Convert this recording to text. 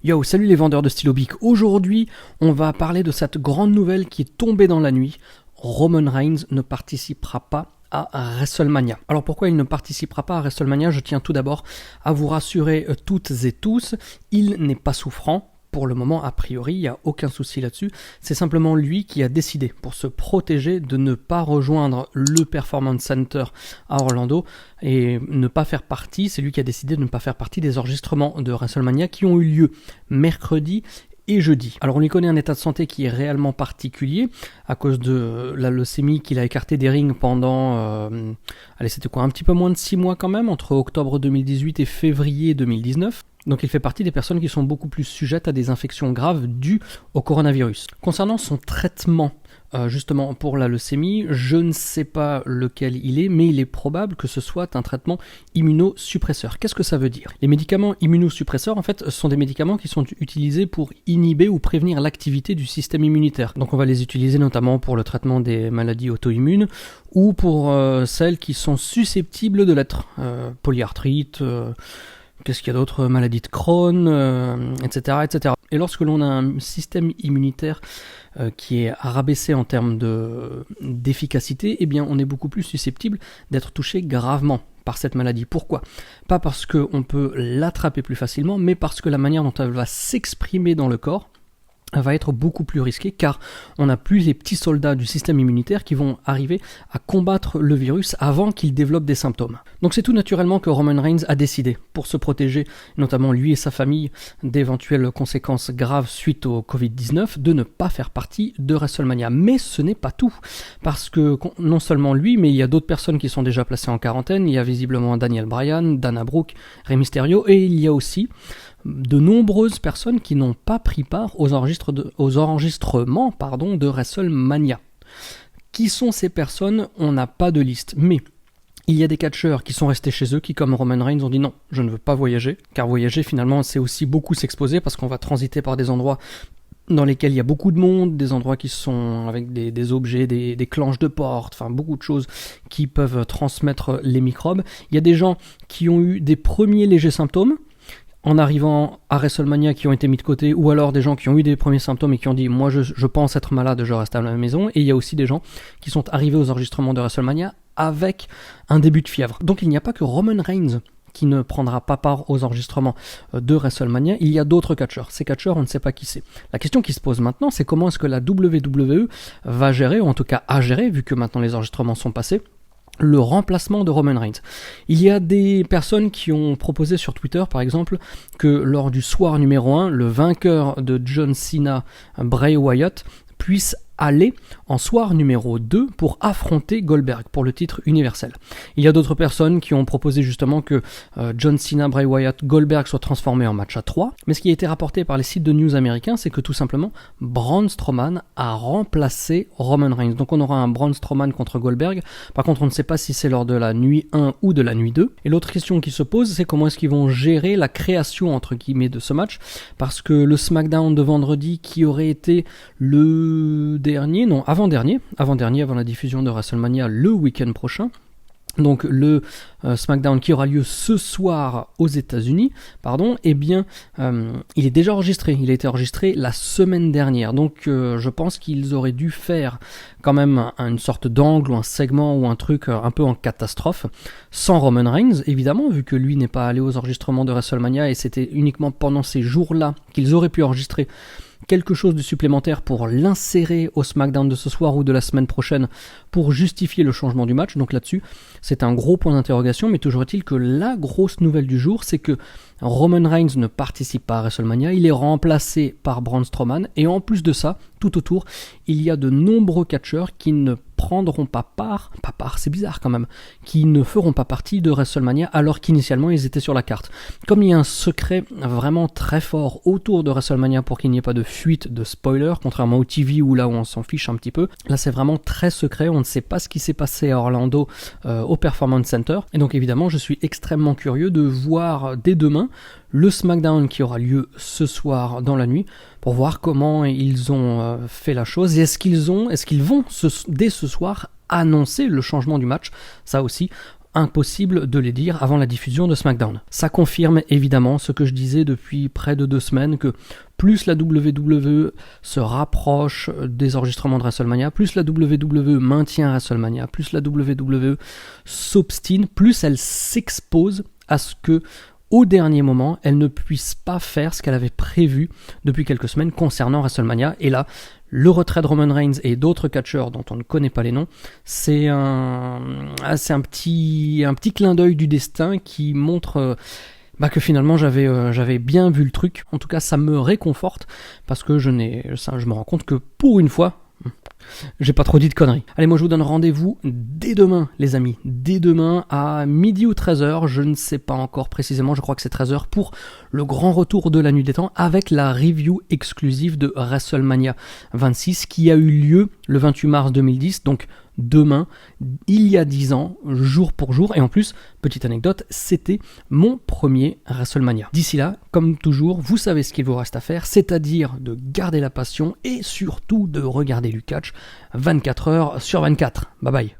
Yo, salut les vendeurs de stylo bic. Aujourd'hui, on va parler de cette grande nouvelle qui est tombée dans la nuit. Roman Reigns ne participera pas à WrestleMania. Alors pourquoi il ne participera pas à WrestleMania? Je tiens tout d'abord à vous rassurer toutes et tous, il n'est pas souffrant. Pour le moment, a priori, il n'y a aucun souci là-dessus. C'est simplement lui qui a décidé, pour se protéger, de ne pas rejoindre le Performance Center à Orlando et ne pas faire partie, c'est lui qui a décidé de ne pas faire partie des enregistrements de WrestleMania qui ont eu lieu mercredi et jeudi. Alors on lui connaît un état de santé qui est réellement particulier à cause de la leucémie qu'il a écarté des rings pendant, c'était quoi, un petit peu moins de 6 mois quand même, entre octobre 2018 et février 2019. Donc il fait partie des personnes qui sont beaucoup plus sujettes à des infections graves dues au coronavirus. Concernant son traitement, justement pour la leucémie, je ne sais pas lequel il est, mais il est probable que ce soit un traitement immunosuppresseur. Qu'est-ce que ça veut dire? Les médicaments immunosuppresseurs, en fait, sont des médicaments qui sont utilisés pour inhiber ou prévenir l'activité du système immunitaire. Donc on va les utiliser notamment pour le traitement des maladies auto-immunes ou pour celles qui sont susceptibles de l'être, polyarthrite, qu'est-ce qu'il y a d'autre? Maladie de Crohn, etc., etc. Et lorsque l'on a un système immunitaire qui est rabaissé en termes d'efficacité, eh bien on est beaucoup plus susceptible d'être touché gravement par cette maladie. Pourquoi? Pas parce qu'on peut l'attraper plus facilement, mais parce que la manière dont elle va s'exprimer dans le corps va être beaucoup plus risqué, car on n'a plus les petits soldats du système immunitaire qui vont arriver à combattre le virus avant qu'il développe des symptômes. Donc c'est tout naturellement que Roman Reigns a décidé, pour se protéger, notamment lui et sa famille, d'éventuelles conséquences graves suite au Covid-19, de ne pas faire partie de WrestleMania. Mais ce n'est pas tout, parce que non seulement lui, mais il y a d'autres personnes qui sont déjà placées en quarantaine. Il y a visiblement Daniel Bryan, Dana Brooke, Rey Mysterio, et il y a aussi de nombreuses personnes qui n'ont pas pris part aux enregistrements de WrestleMania. Qui sont ces personnes? On n'a pas de liste, mais il y a des catcheurs qui sont restés chez eux, qui comme Roman Reigns ont dit non, je ne veux pas voyager, car voyager finalement c'est aussi beaucoup s'exposer, parce qu'on va transiter par des endroits dans lesquels il y a beaucoup de monde, des endroits qui sont avec des objets, des clenches de porte, enfin beaucoup de choses qui peuvent transmettre les microbes. Il y a des gens qui ont eu des premiers légers symptômes en arrivant à WrestleMania, qui ont été mis de côté, ou alors des gens qui ont eu des premiers symptômes et qui ont dit « moi je pense être malade, je reste à la maison », et il y a aussi des gens qui sont arrivés aux enregistrements de WrestleMania avec un début de fièvre. Donc il n'y a pas que Roman Reigns qui ne prendra pas part aux enregistrements de WrestleMania, il y a d'autres catcheurs. Ces catcheurs, on ne sait pas qui c'est. La question qui se pose maintenant, c'est comment est-ce que la WWE va gérer, ou en tout cas a géré, vu que maintenant les enregistrements sont passés, le remplacement de Roman Reigns. Il y a des personnes qui ont proposé sur Twitter, par exemple, que lors du soir numéro 1, le vainqueur de John Cena, Bray Wyatt, puisse aller en soir numéro 2 pour affronter Goldberg pour le titre universel. Il y a d'autres personnes qui ont proposé justement que John Cena, Bray Wyatt, Goldberg soient transformés en match à 3, mais ce qui a été rapporté par les sites de news américains, c'est que tout simplement Braun Strowman a remplacé Roman Reigns. Donc on aura un Braun Strowman contre Goldberg. Par contre, on ne sait pas si c'est lors de la nuit 1 ou de la nuit 2. Et l'autre question qui se pose, c'est comment est-ce qu'ils vont gérer la création entre guillemets de ce match, parce que le SmackDown de vendredi, qui aurait été avant la diffusion de WrestleMania le week-end prochain, donc le SmackDown qui aura lieu ce soir aux États-Unis, eh bien, il est déjà enregistré. Il a été enregistré la semaine dernière. Donc, je pense qu'ils auraient dû faire quand même une sorte d'angle ou un segment ou un truc un peu en catastrophe, sans Roman Reigns, évidemment, vu que lui n'est pas allé aux enregistrements de WrestleMania et c'était uniquement pendant ces jours-là qu'ils auraient pu enregistrer quelque chose de supplémentaire pour l'insérer au SmackDown de ce soir ou de la semaine prochaine pour justifier le changement du match. Donc là-dessus, c'est un gros point d'interrogation, mais toujours est-il que la grosse nouvelle du jour, c'est que Roman Reigns ne participe pas à WrestleMania, il est remplacé par Braun Strowman, et en plus de ça, tout autour, il y a de nombreux catcheurs qui ne prendront pas part, c'est bizarre quand même, qui ne feront pas partie de WrestleMania alors qu'initialement ils étaient sur la carte. Comme il y a un secret vraiment très fort autour de WrestleMania pour qu'il n'y ait pas de fuite de spoilers, contrairement au TV où là où on s'en fiche un petit peu, là c'est vraiment très secret, on ne sait pas ce qui s'est passé à Orlando au Performance Center, et donc évidemment je suis extrêmement curieux de voir dès demain le SmackDown qui aura lieu ce soir dans la nuit, pour voir comment ils ont fait la chose, et est-ce qu'ils vont dès ce soir annoncer le changement du match. Ça aussi, impossible de les dire avant la diffusion de SmackDown. Ça confirme évidemment ce que je disais depuis près de 2 semaines, que plus la WWE se rapproche des enregistrements de WrestleMania, plus la WWE maintient WrestleMania, plus la WWE s'obstine, plus elle s'expose à ce que, au dernier moment, elle ne puisse pas faire ce qu'elle avait prévu depuis quelques semaines concernant WrestleMania. Et là, le retrait de Roman Reigns et d'autres catcheurs dont on ne connaît pas les noms, c'est un petit clin d'œil du destin qui montre que finalement j'avais bien vu le truc. En tout cas, ça me réconforte parce que je me rends compte que pour une fois, j'ai pas trop dit de conneries. Allez, moi je vous donne rendez-vous dès demain, les amis. Dès demain à midi ou 13h, je ne sais pas encore précisément, je crois que c'est 13h, pour le grand retour de la Nuit des Temps avec la review exclusive de WrestleMania 26 qui a eu lieu le 28 mars 2010, donc demain, il y a 10 ans, jour pour jour. Et en plus, petite anecdote, c'était mon premier WrestleMania. D'ici là, comme toujours, vous savez ce qu'il vous reste à faire, c'est-à-dire de garder la passion et surtout de regarder du catch 24h sur 24. Bye bye.